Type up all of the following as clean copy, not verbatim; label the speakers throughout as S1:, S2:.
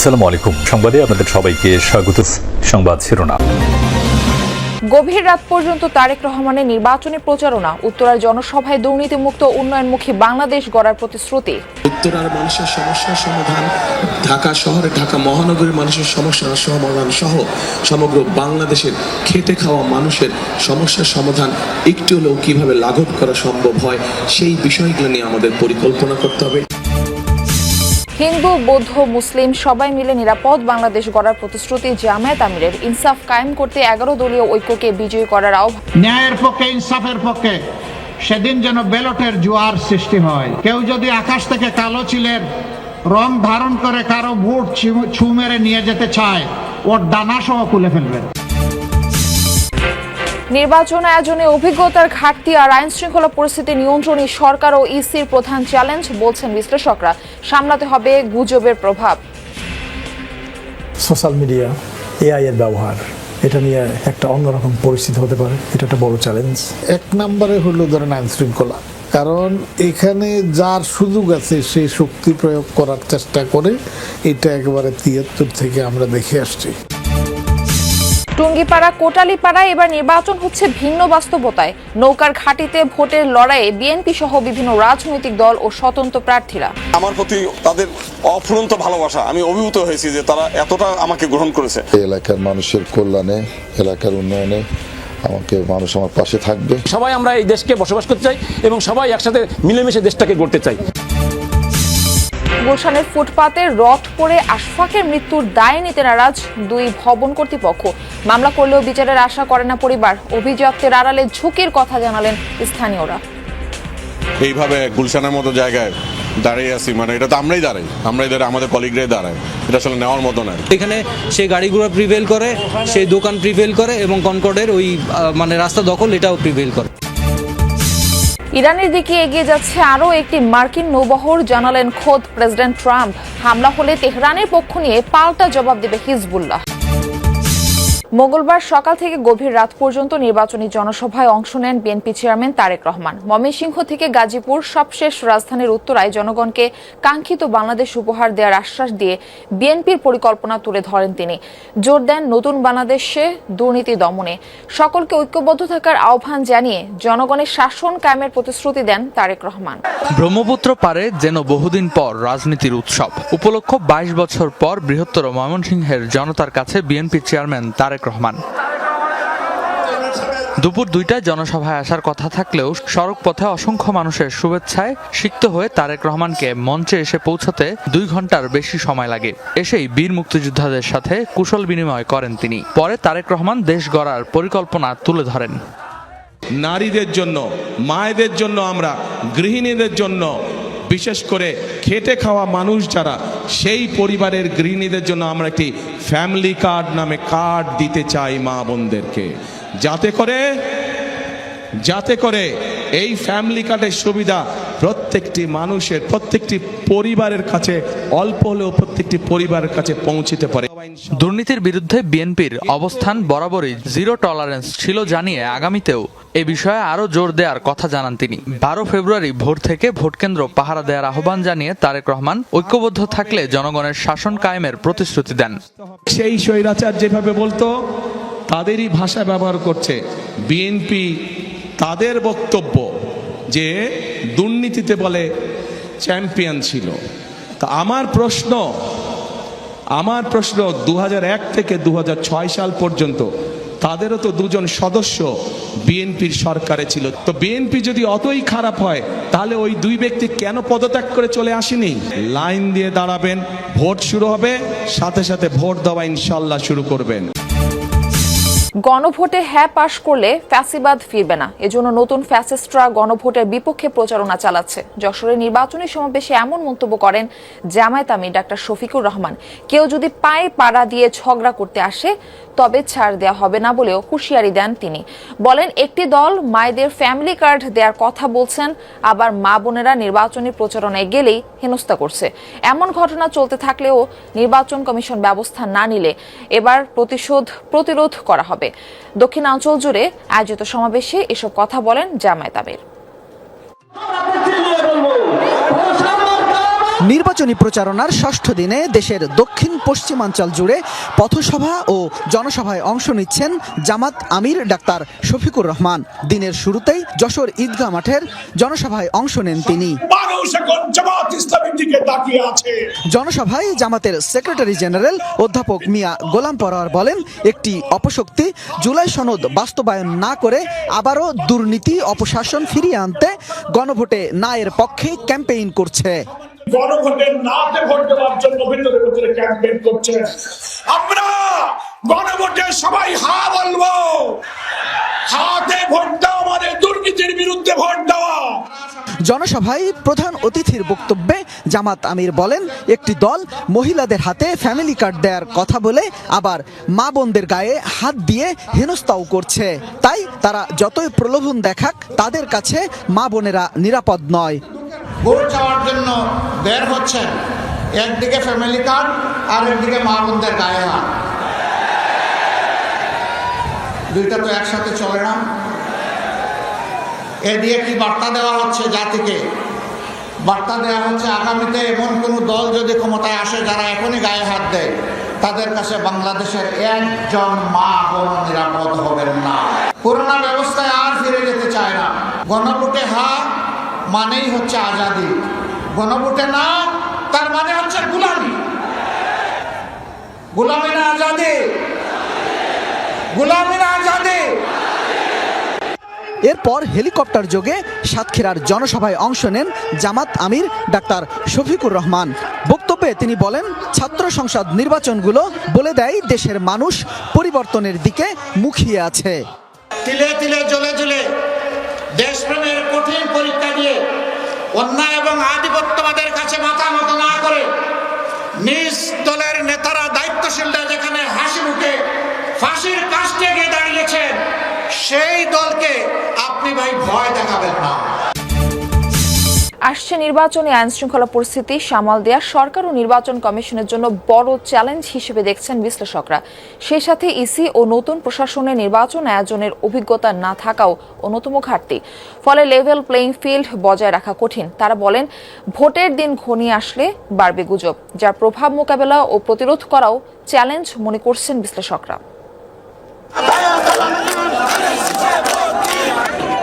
S1: আসসালামু আলাইকুম। সংবাদে আপনাদের সবাইকে স্বাগত। সংবাদ শিরোনাম।
S2: গভীর রাত পর্যন্ত তারেক রহমানের নির্বাচনী প্রচারণা, উত্তরার জনসভায় দুর্নীতিমুক্ত উন্নয়নমুখী বাংলাদেশ গড়ার প্রতিশ্রুতি।
S3: উত্তরার মানুষের সমস্যার সমাধান, ঢাকা শহরে, ঢাকা মহানগরীর মানুষের সমস্যার সমাধান সহ সমগ্র বাংলাদেশের খেটে খাওয়া মানুষের সমস্যার সমাধান একটু হলেও কিভাবে লাঘব করা সম্ভব হয় সেই বিষয়গুলো নিয়ে আমাদের পরিকল্পনা করতে হবে।
S2: হিন্দু, বৌদ্ধ, মুসলিম সবাই মিলে নিরাপদ বাংলাদেশ গড়ার প্রতিশ্রুতি জামায়াত আমিরের। ইনসাফ কায়েম করতে 11 দলীয় ঐক্যকে বিজয়ী করার আহ্বান।
S4: ন্যায়ের পক্ষে, ইনসাফের পক্ষে সেদিন যেন ব্যালটের জোয়ার সৃষ্টি হয়। কেউ যদি আকাশ থেকে কালো চিলের রং ধারণ করে কারো ভোট ছু মেরে নিয়ে যেতে চায়, ওর ডানা সহ খুলে ফেলবেন।
S2: নির্বাচন আয়োজনে অভিজ্ঞতার ঘাটতি আর আইন শৃঙ্খলা পরিস্থিতি নিয়ন্ত্রণে সরকার ও ইসির প্রধান চ্যালেঞ্জ, বলছেন বিশ্লেষকরা। সামলাতে হবে গুজবের প্রভাব।
S5: সোশ্যাল মিডিয়া, এআই এর ব্যবহার, এটা নিয়ে একটা অন্যরকম পরিস্থিতি হতে পারে। এটা একটা বড় চ্যালেঞ্জ।
S6: এক নম্বরে হলো ধরেন আইন শৃঙ্খলা, কারণ এখানে যার সুযোগ আছে সে শক্তি প্রয়োগ করার চেষ্টা করে। এটা একেবারে 73 থেকে আমরা দেখে আসছি।
S2: টুঙ্গিপাড়া, কোটালীপাড়ায় এবার নির্বাচন হচ্ছে ভিন্ন বাস্তবতায়। নৌকার ঘাটিতে ভোটের লড়াইয়ে বিএনপি সহ বিভিন্ন রাজনৈতিক দল ও স্বতন্ত্র প্রার্থীরা।
S7: আমার প্রতি তাদের অফুরন্ত ভালোবাসা, আমি অভিভূত হয়েছি যে তারা এতটা আমাকে গ্রহণ করেছে।
S8: এলাকার মানুষের কল্যাণে, এলাকার উন্নয়নে মানুষ আমার পাশে থাকবে।
S9: সবাই আমরা এই দেশকে বসবাস করতে চাই এবং সবাই একসাথে মিলেমিশে দেশটাকে গড়তে চাই।
S2: গুলশানের ফুটপাতে রড পড়ে আশফাকের মৃত্যুর দায় নিতে নারাজ দুই ভবন কর্তৃপক্ষ। মামলা করলেও বিচারের আশা করে না পরিবার। অভিযুক্তের আড়ালে ঝুঁকির কথা জানালেন স্থানীয়রা।
S7: এইভাবে গুলশানের মতো জায়গায় দাঁড়িয়ে আছি, মানে এটা তো আমরাই দাঁড়াই, আমাদের কলিগরাই দাঁড়ায়। এটা আসলে নেওয়ার মতো নয়।
S10: এখানে সেই গাড়িগুলো প্রিভেল করে, সেই দোকান প্রিভেল করে এবং কনকর্ডের ওই রাস্তা দখল এটাও প্রিভেল করে।
S2: ইরানের দিকে এগিয়ে যাচ্ছে আরও একটি মার্কিন নৌবহর, জানালেন খোদ প্রেসিডেন্ট ট্রাম্প। হামলা হলে তেহরানের পক্ষ নিয়ে পাল্টা জবাব দেবে হিজবুল্লাহ। মঙ্গলবার সকাল থেকে গভীর রাত পর্যন্ত নির্বাচনী জনসভায় অংশ নেন বিএনপি চেয়ারম্যান তারেক রহমান। ময়মনসিংহ থেকে গাজীপুর, সবশেষ রাজধানীর উত্তরায় জনগণকে কাঙ্ক্ষিত বাংলাদেশ উপহার দেওয়ার আশ্বাস দিয়ে বিএনপির পরিকল্পনা তুলে ধরেন তিনি। জোর দেন নতুন বাংলাদেশে দুর্নীতি দমনে। সকলকে ঐক্যবদ্ধ থাকার আহ্বান জানিয়ে জনগণের শাসন কায়েমের প্রতিশ্রুতি দেন তারেক রহমান।
S11: ব্রহ্মপুত্র পারে যেন বহুদিন পর রাজনীতির উৎসব উপলক্ষ 22 বছর পর বৃহত্তর ময়মনসিংহের জনতার কাছে বিএনপি চেয়ারম্যান তারেক রহমান। দুপুর 2টায় জনসভায় আসার কথা থাকলেও সড়ক পথে অসংখ্য মানুষের শুভেচ্ছায় সিক্ত হয়ে তারেক রহমানকে মঞ্চে এসে পৌঁছাতে 2 ঘন্টার বেশি সময় লাগে। এসেই বীর মুক্তিযোদ্ধাদের সাথে কুশল বিনিময় করেন তিনি। পরে তারেক রহমান দেশ গড়ার পরিকল্পনা তুলে ধরেন।
S3: নারীদের জন্য, মায়েদের জন্য, আমরা গৃহিণীদের জন্য, বিশেষ করে খেটে খাওয়া মানুষ যারা, সেই পরিবারের গৃহিণীদের জন্য আমরা একটি ফ্যামিলি কার্ড নামে কার্ড দিতে চাই মা বোনদেরকে, যাতে করে এই ফ্যামিলি কার্ডের সুবিধা প্রত্যেকটি মানুষের, প্রত্যেকটি পরিবারের কাছে, অল্প হলেও প্রত্যেকটি পরিবারের কাছে পৌঁছতে পারে।
S11: দুর্নীতির বিরুদ্ধে বিএনপির অবস্থান বরাবরই জিরো টলারেন্স ছিল জানিয়ে আগামীতেও এ বিষয়ে আরো জোর দেওয়ার কথা জানান তিনি। 12 ফেব্রুয়ারি ভোর থেকে ভোটকেন্দ্র পাহারা দেওয়ার আহ্বান জানিয়ে তারেক রহমান ঐক্যবদ্ধ থাকলে জনগণের শাসন কায়েমের প্রতিশ্রুতি দেন।
S3: সেই স্বৈরাচার যেভাবে বলতো তাদেরই ভাষা ব্যবহার করছে বিএনপি। তাদের বক্তব্য যে দুর্নীতিতে বলে চ্যাম্পিয়ন ছিল। তা আমার প্রশ্ন 2001 থেকে 2006 সাল পর্যন্ত তাদেরও তো 2জন সদস্য বিএনপির সরকারে ছিল। তো বিএনপি যদি অতই খারাপ হয় তাহলে ওই 2 ব্যক্তি কেন পদত্যাগ করে চলে আসেনি? লাইন দিয়ে দাঁড়াবেন, ভোট শুরু হবে, সাথে সাথে ভোট দেওয়া ইনশাল্লাহ শুরু করবেন।
S2: গণভোটে হ্যাঁ পাশ করলে ফ্যাসিবাদ ফিরবে না, এজন্য নতুন ফ্যাসিস্টরা গণভোটের বিপক্ষে প্রচারণা চালাচ্ছে। যশোরে নির্বাচনী সমাবেশে এমন মন্তব্য করেন জামায়াত আমির ডাক্তার শফিকুর রহমান। কেউ যদি পায়ে পাড়া দিয়ে ঝগড়া করতে আসে তবে ছাড় দেওয়া হবে না বলেও হুঁশিয়ারি দেন তিনি। বলেন, একটি দল মায়েদের ফ্যামিলি কার্ড দেওয়ার কথা বলছেন, আবার মা বোনেরা নির্বাচনী প্রচারণায় গেলেই হেনস্থা করছে। এমন ঘটনা চলতে থাকলেও নির্বাচন কমিশন ব্যবস্থা না নিলে এবার প্রতিরোধ করা হবে। দক্ষিণাঞ্চল জুড়ে আয়োজিত সমাবেশে এসব কথা বলেন জামায়াত আমির।
S12: নির্বাচনী প্রচারণার ষষ্ঠ দিনে দেশের দক্ষিণ পশ্চিমাঞ্চল জুড়ে পথসভা ও জনসভায় অংশ নিচ্ছেন জামাত আমির ডাক্তার শফিকুর রহমান। দিনের শুরুতেই যশোর ঈদগাহ মাঠের জনসভায় অংশ নেন তিনি। জনসভায় জামাতের সেক্রেটারি জেনারেল অধ্যাপক মিয়া গোলাম পরোয়ার বলেন, একটি অপশক্তি জুলাই সনদ বাস্তবায়ন না করে আবারও দুর্নীতি অপশাসন ফিরিয়ে আনতে গণভোটে না এর পক্ষে ক্যাম্পেইন করছে।
S13: গণভোটের নাতে ভোট দেওয়ার জন্য ভিতরে ভিতরে ক্যাম্পেইন করছে। আমরা গণভোটে সবাই হা বলবো, হাতে ভোট দেওয়া মানে দুর্নীতির বিরুদ্ধে ভোট দেওয়া।
S12: জনসভায় প্রধান অতিথির বক্তব্যে জামাত আমির বলেন, একটি দল মহিলাদের হাতে ফ্যামিলি কার্ড দেওয়ার কথা বলে আবার মা বোনদের গায়ে হাত দিয়ে হেনস্থাও করছে। তাই তারা যতই প্রলোভন দেখাক তাদের কাছে মা বোনেরা নিরাপদ নয়।
S4: ভোট চাওয়ার জন্য বের হচ্ছেন, একদিকে ফ্যামিলি কার্ড আর একদিকে মা বোনদের গায়ে হাত, দুইটা তো একসাথে চলে না। এ দিয়ে কি বার্তা দেওয়া হচ্ছে জাতিকে? বার্তা দেওয়া হচ্ছে আগামীতে এমন কোনো দল যদি ক্ষমতায় আসে যারা এখনই গায়ে হাত দেয়, তাদের কাছে বাংলাদেশের একজন মা বোন নিরাপদ হবেন না। পুরোনো ব্যবস্থায় আর ফিরে যেতে চায় না। গণভোটে হা মানেই হচ্ছে আজাদি, গণভোটে না তার মানে হচ্ছে গোলামি। গোলামি না আজাদি, গোলামি না আজাদি।
S12: এরপর হেলিকপ্টার যোগে সাতক্ষীরার জনসভায় অংশ নেন জামাত আমির ডাক্তার শফিকুর রহমান। বক্তব্যে তিনি বলেন, ছাত্র সংসদ নির্বাচনগুলো বলে দেয় দেশের মানুষ পরিবর্তনের দিকে মুখিয়ে আছে।
S4: তিলে তিলে জ্বলে জ্বলে দেশপ্রেমের কঠিন পরীক্ষা দিয়ে অন্যায় এবং আধিপত্যবাদের কাছে মাথা নত না করে নিজ দলের নেতারা দায়িত্বশীলরা যেখানে হাসি মুখে ফাঁসির কাস্টে গিয়ে দাঁড়িয়েছেন, সেই দলকে আপনি ভাই ভয় দেখাবেন না।
S2: আসছে নির্বাচনে আইন শৃঙ্খলা পরিস্থিতি সামাল দেয়া সরকার ও নির্বাচন কমিশনের জন্য বড় চ্যালেঞ্জ হিসেবে দেখছেন বিশ্লেষকরা। সেই সাথে ইসি ও নতুন প্রশাসনের নির্বাচন আয়োজনের অভিজ্ঞতা না থাকাও অন্যতম ঘাটতি। ফলে লেভেল প্লেইং ফিল্ড বজায় রাখা কঠিন। তারা বলেন, ভোটের দিন ঘনিয়ে আসলে বাড়বে গুজব, যার প্রভাব মোকাবেলা ও প্রতিরোধ করাও চ্যালেঞ্জ মনে করছেন বিশ্লেষকরা।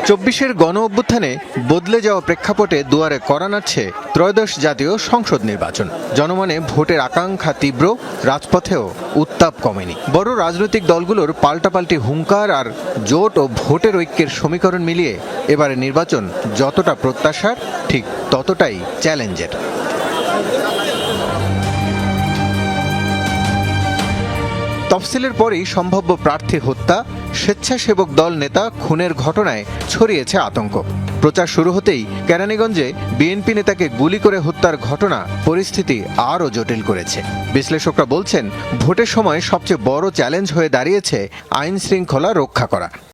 S14: ২৪-এর গণ অভ্যুত্থানে বদলে যাওয়া প্রেক্ষাপটে দুয়ারে কড়া নাড়ছে ত্রয়োদশ জাতীয় সংসদ নির্বাচন। জনমনে ভোটের আকাঙ্ক্ষা তীব্র, রাজপথেও উত্তাপ কমেনি। বড় রাজনৈতিক দলগুলোর পাল্টাপাল্টি হুঙ্কার আর জোট ও ভোটের ঐক্যের সমীকরণ মিলিয়ে এবারে নির্বাচন যতটা প্রত্যাশার ঠিক ততটাই চ্যালেঞ্জের। তফসিলের পরেই সম্ভাব্য প্রার্থী হত্যা, স্বেচ্ছাসেবক দল নেতা খুনের ঘটনায় ছড়িয়েছে আতঙ্ক। প্রচার শুরু হতেই কেরানীগঞ্জে বিএনপি নেতাকে গুলি করে হত্যার ঘটনা পরিস্থিতি আরও জটিল করেছে। বিশ্লেষকরা বলছেন, ভোটের সময় সবচেয়ে বড় চ্যালেঞ্জ হয়ে দাঁড়িয়েছে আইন শৃঙ্খলা রক্ষা করা।